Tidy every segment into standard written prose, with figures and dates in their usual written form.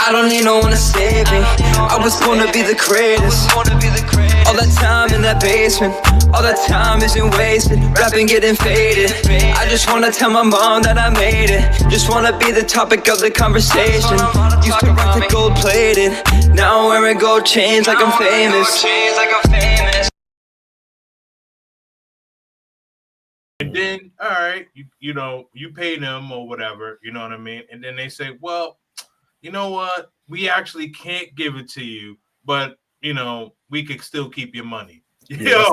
I don't need no one to save me. I was born to be the greatest. All that time in that basement, all that time isn't wasted. Rapping getting faded. I just wanna tell my mom that I made it. Just wanna be the topic of the conversation. Used to rock the gold plated. Now I'm wearing gold chains like I'm famous. And then, all right, you know, you pay them or whatever, you know what I mean? And then they say, well, you know what? We actually can't give it to you, but, you know, we could still keep your money. Yeah,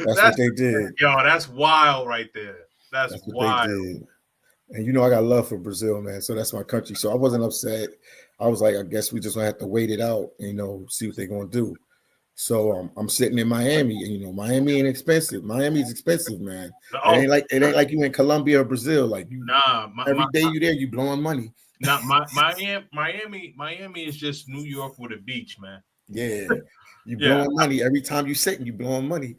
that's what they did. Yo, that's wild right there. That's what wild. they did. And you know, I got love for Brazil, man. So that's my country. So I wasn't upset. I was like, I guess we just gonna have to wait it out, you know, see what they're gonna do. So I'm sitting in Miami, and you know, Miami ain't expensive. Miami's expensive, man. Oh. It ain't like you in Colombia or Brazil. Like you, every day you there, you blowing money. Miami is just New York with a beach, man. Yeah, you blowing money every time you sit, and you blowing money.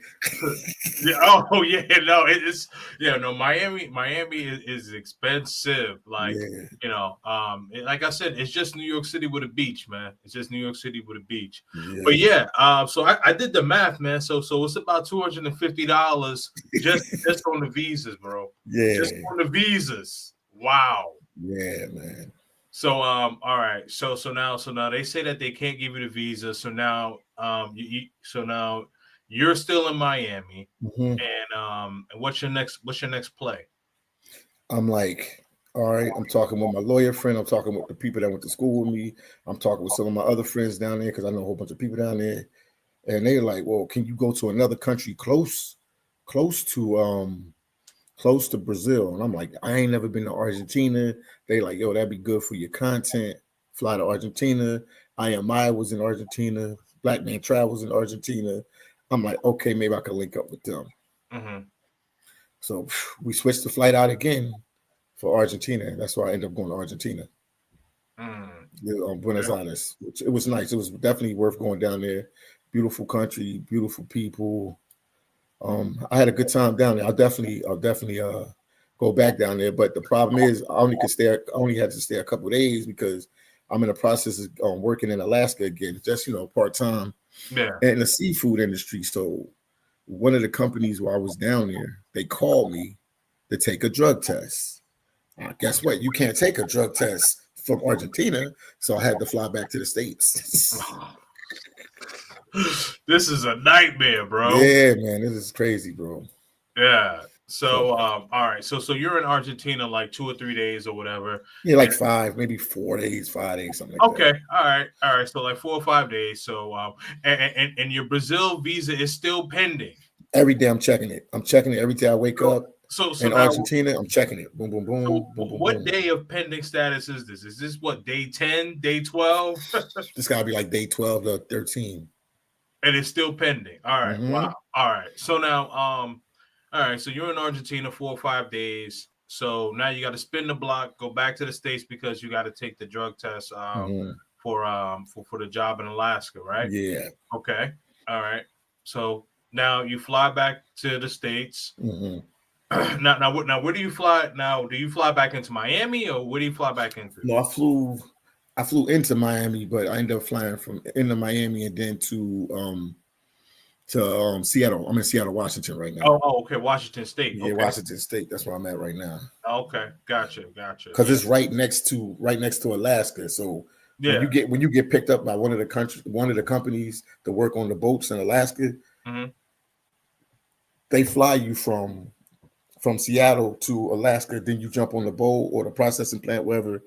Miami is expensive. Like you know, like I said, it's just New York City with a beach, man. It's just New York City with a beach. But so I did the math, man. So it's about $250 just on the visas, bro. Yeah, just on the visas. Wow. Yeah, man. So all right. So now they say that they can't give you the visa. So now now you're still in Miami. Mm-hmm. And what's your next play? I'm like, all right, I'm talking with my lawyer friend. I'm talking with the people that went to school with me. I'm talking with some of my other friends down there because I know a whole bunch of people down there. And they're like, well, can you go to another country close to Brazil? And I'm like, I ain't never been to Argentina. They like, yo, that'd be good for your content. Fly to Argentina. IMI was in Argentina. Black Man Travels in Argentina. I'm like, okay, maybe I can link up with them. Mm-hmm. So we switched the flight out for Argentina. That's why I ended up going to Argentina. Buenos Aires. It was nice. It was definitely worth going down there. Beautiful country, beautiful people. I had a good time down there. I'll definitely go back down there. But the problem is I only had to stay a couple of days because I'm in the process of working in Alaska again, just part-time. Yeah. In the seafood industry. So one of the companies where I was down there, they called me to take a drug test. Guess what? You can't take a drug test from Argentina. So I had to fly back to the States. This is a nightmare, bro. Yeah, man. This is crazy, bro. Yeah. So, all right. So you're in Argentina like 2 or 3 days or whatever. Yeah, like 5 days, 5 days, something like that. Okay. All right. So like 4 or 5 days. So, and your Brazil visa is still pending. Every day I'm checking it. I'm checking it every day I wake up. So in now, Argentina, I'm checking it. Boom, boom, boom. So boom, boom, what boom. day of pending status is this? Is this what, day 10, day 12? This gotta be like day 12 to 13. And it's still pending. All right. Mm-hmm. Wow. All right. So now, all right. So you're in Argentina 4 or 5 days. So now you got to spin the block, go back to the States because you got to take the drug test for the job in Alaska, right? Yeah. Okay. All right. So now you fly back to the States. Mm-hmm. Now, where do you fly? Now, do you fly back into Miami or where do you fly back into? No, I flew into Miami, but I ended up flying from into Miami and then to Seattle. I'm in Seattle, Washington right now. Oh, okay, Washington State. Yeah, okay. Washington State. That's where I'm at right now. Okay, gotcha. Because it's right next to Alaska. So when you get picked up by one of the companies to work on the boats in Alaska, mm-hmm. they fly you from Seattle to Alaska. Then you jump on the boat or the processing plant, wherever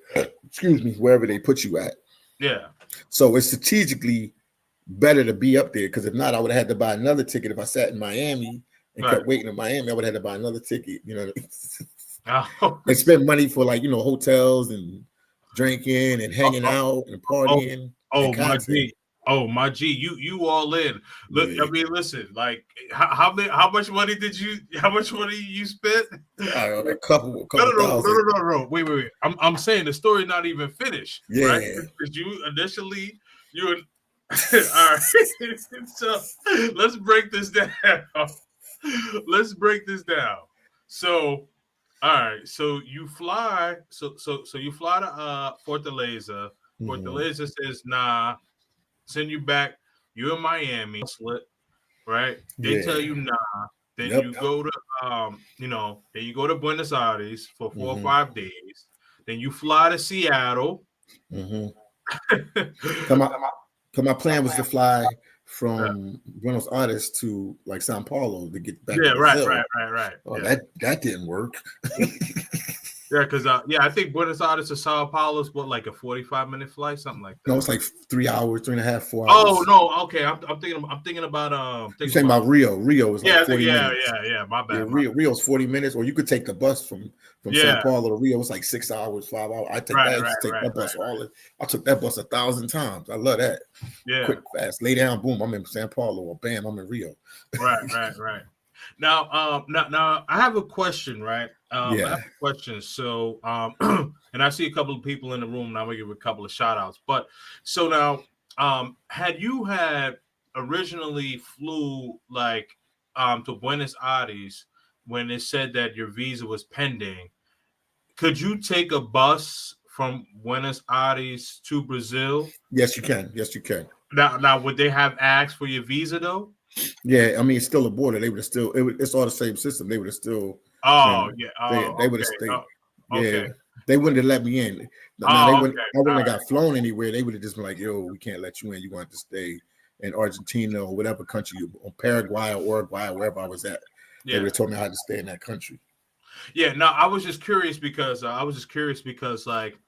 they put you at. Yeah. So it's strategically better to be up there, because if not, I would have had to buy another ticket. If I sat in Miami and kept waiting in Miami, I would have had to buy another ticket, and spend money for hotels and drinking and hanging out and partying. My G, you all in. Look, yeah. I mean, listen, like how much money you spent? A couple No. Wait. I'm saying the story's not even finished. Yeah. Right? Because all right. So let's break this down. So, all right. So you fly. So you fly to Fortaleza. Fortaleza says, nah, send you back. You're in Miami, right? They tell you nah. Then you go to then you go to Buenos Aires for 4 or 5 days. Then you fly to Seattle. My plan was to fly from Buenos Aires to like Sao Paulo to get back to Brazil. Right. Oh, that didn't work. Yeah, because I think Buenos Aires to Sao Paulo is like a 45-minute flight, something like that. No, it's like 3 hours, 3.5, 4 hours. Oh no, okay. I'm thinking about You're saying about Rio. Rio is like 40 minutes. Yeah. My bad. Rio's 40 minutes, or you could take the bus from Sao Paulo to Rio. It's like 6 hours, 5 hours. I take that bus I took that bus 1,000 times. I love that. Yeah. Quick, fast, lay down, boom. I'm in Sao Paulo, or bam, I'm in Rio. Right. Now, I have a question, right? I have a question. So, and I see a couple of people in the room. Now I'm gonna give a couple of shout outs. But so now, had you originally flew like to Buenos Aires when it said that your visa was pending, could you take a bus from Buenos Aires to Brazil? Yes, you can. Now, would they have asked for your visa though? Yeah, I mean, it's still a border. They would have still. It's all the same system. They would have still. They would have stayed. Yeah, they wouldn't have let me in. I wouldn't have got flown anywhere. They would have just been like, "Yo, we can't let you in. You want to stay in Argentina or whatever country or Paraguay or Uruguay, or wherever I was at." They would have told me how to stay in that country. Yeah, no, I was just curious because like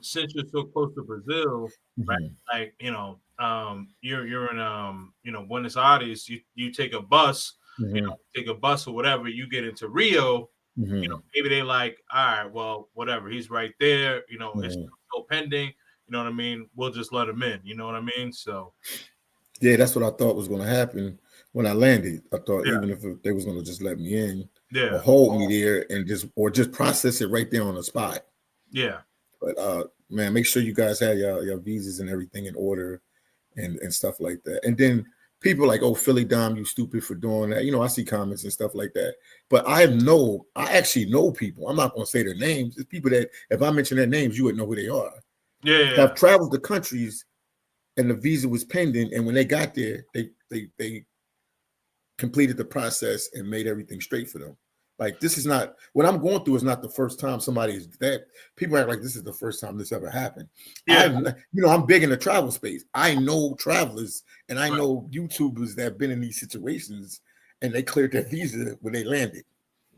since you're so close to Brazil, right? Like you're in Buenos Aires. You take a bus, or whatever. You get into Rio. Maybe they like, all right, well, whatever. He's right there. It's still pending. You know what I mean? We'll just let him in. You know what I mean? So. Yeah, that's what I thought was going to happen when I landed. I thought even if they was going to just let me in, or hold me there and just process it right there on the spot. Yeah. But man, make sure you guys have your visas and everything in order and stuff like that. And then people like, oh, Philly Dom, you stupid for doing that. I see comments and stuff like that. But I actually know people. I'm not going to say their names. It's people that if I mention their names, you would know who they are. Yeah. Have traveled to countries and the visa was pending, and when they got there, they completed the process and made everything straight for them. Like, this is not what I'm going through. Is not the first time somebody is that. People act like this is the first time this ever happened. Yeah. I'm big in the travel space. I know travelers and I know YouTubers that have been in these situations and they cleared their visa when they landed.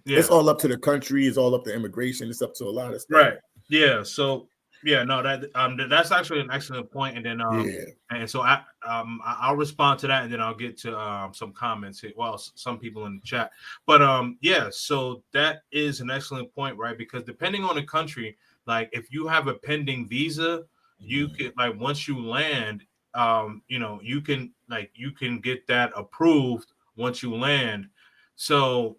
Yeah. It's all up to the country. It's all up to immigration. It's up to a lot of stuff. Right. Yeah. So. Yeah, no, that's actually an excellent point. And then and so I'll respond to that, and then I'll get to some comments here. Well, some people in the chat. But so that is an excellent point, right? Because depending on the country, like if you have a pending visa, you can like once you land, you can get that approved once you land. So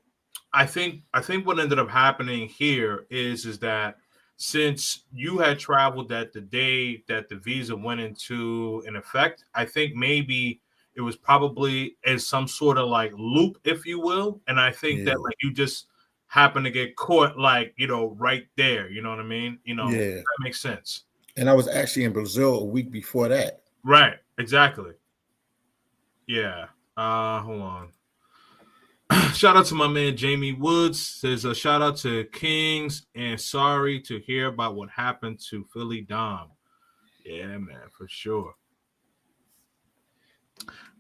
I think what ended up happening here is that since you had traveled that the day that the visa went into an effect, I think maybe it was probably in some sort of like loop, if you will. And I think that like you just happened to get caught like, right there. You know what I mean? That makes sense. And I was actually in Brazil a week before that. Right. Exactly. Yeah. Hold on. Shout out to my man Jamie Woods. Says a shout out to Kings and sorry to hear about what happened to Philly Dom. Yeah, man, for sure.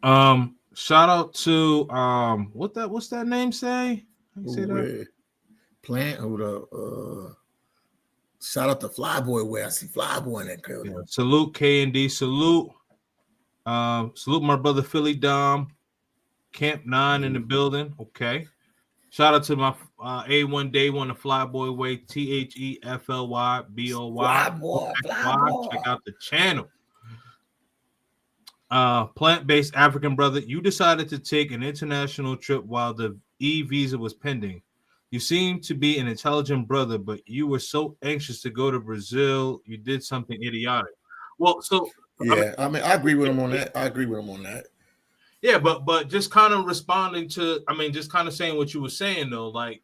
Shout out to what's that name say? How you say that? Plant or shout out to Flyboy where I see Flyboy in that girl. Yeah. Salute K&D. Salute my brother Philly Dom. Camp 9 in the building. Okay. Shout out to my A1 Day One, the Flyboy Way, THEFLYBOY. Flyboy. Check out the channel. Plant-based African brother, you decided to take an international trip while the e-visa was pending. You seem to be an intelligent brother, but you were so anxious to go to Brazil, you did something idiotic. Well, so I agree with him on that. Yeah, but just kind of responding to, just kind of saying what you were saying though, like,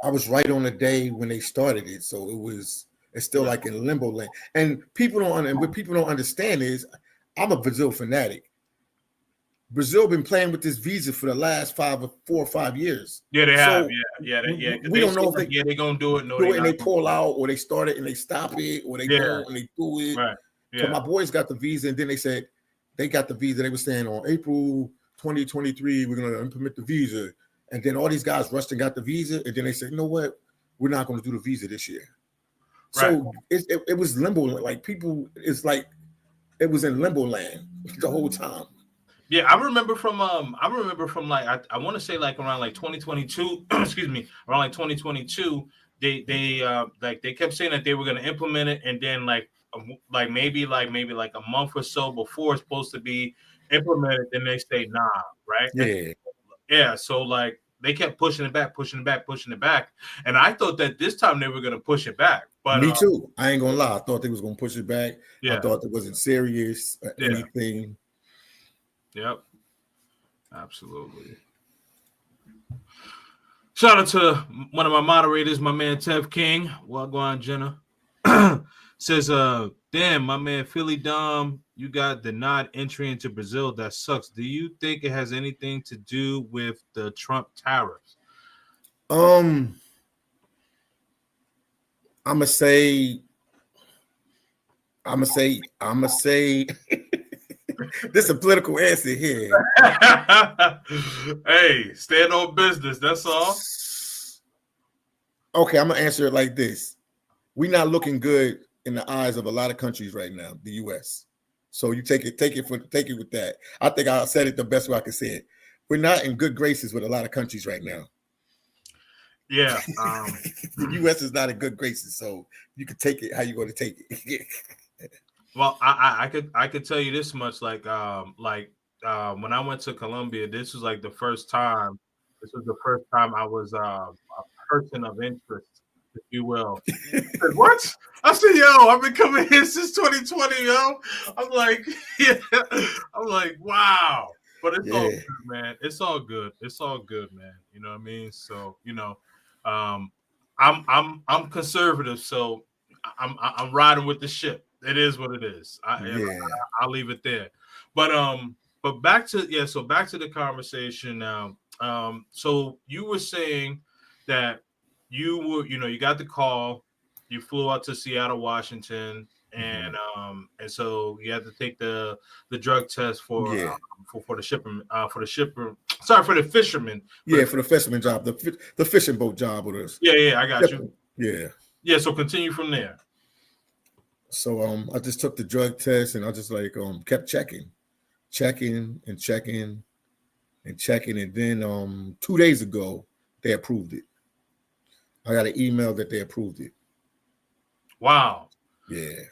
I was right on the day when they started it, so it was It's still like in limbo land. And what people don't understand is I'm a Brazil fanatic. Brazil been playing with this visa for the last 4 or 5 years. Yeah, they have. So Yeah. we don't know if they're gonna do it. No, do they it and not they pull out, or they start it and they stop it, or they don't and they do it. Right. So Yeah. my boys got the visa, and then they said they got the visa. They were saying on April 2023 we're gonna implement the visa, and then all these guys rushed and got the visa, and then they said, you know what, we're not going to do the visa this year. So it was limbo. Like people, it's like it was in limbo land the whole time. Yeah, I remember from like I want to say like around like 2022, excuse me, around like 2022, they kept saying that they were going to implement it, and then maybe like a month or so before it's supposed to be implemented, then they say nah, right? Yeah. So like they kept pushing it back, and I thought that this time they were going to push it back. But me too. I ain't gonna lie. I thought they was gonna push it back. Yeah. I thought it wasn't serious or anything. Yep. Absolutely. Shout out to one of my moderators, my man Tev King. Well, go on, Jenna. Says, damn, my man Philly Dom, you got denied entry into Brazil. That sucks. Do you think it has anything to do with the Trump tariffs? I'ma say this is a political answer here. Hey, stand on business. That's all. Okay, I'm gonna answer it like this. We're not looking good in the eyes of a lot of countries right now, the US. So you take it with that. I think I said it the best way I could say it. We're not in good graces with a lot of countries right now. Yeah. The US is not in good graces, so you can take it how you going to take it. Well, I could tell you this much, when I went to Colombia, this was like the first time. This was the first time I was a person of interest, if you will. Said, what? I said, yo, I've been coming here since 2020, yo. I'm like, yeah. I'm like, wow. But it's all good, man. It's all good. It's all good, man. You know what I mean? So, I'm conservative, so I'm riding with the ship. It is what it is. I'll leave it there. But back to the conversation now. So you were saying that you got the call, you flew out to Seattle, Washington, and so you had to take the drug test for the shipper, for the fisherman. For the fisherman job, the fishing boat job with us. Yeah, I got you. Yeah. So continue from there. So I just took the drug test, and I just kept checking, and then 2 days ago they approved it. I got an email that they approved it. Wow. Yeah.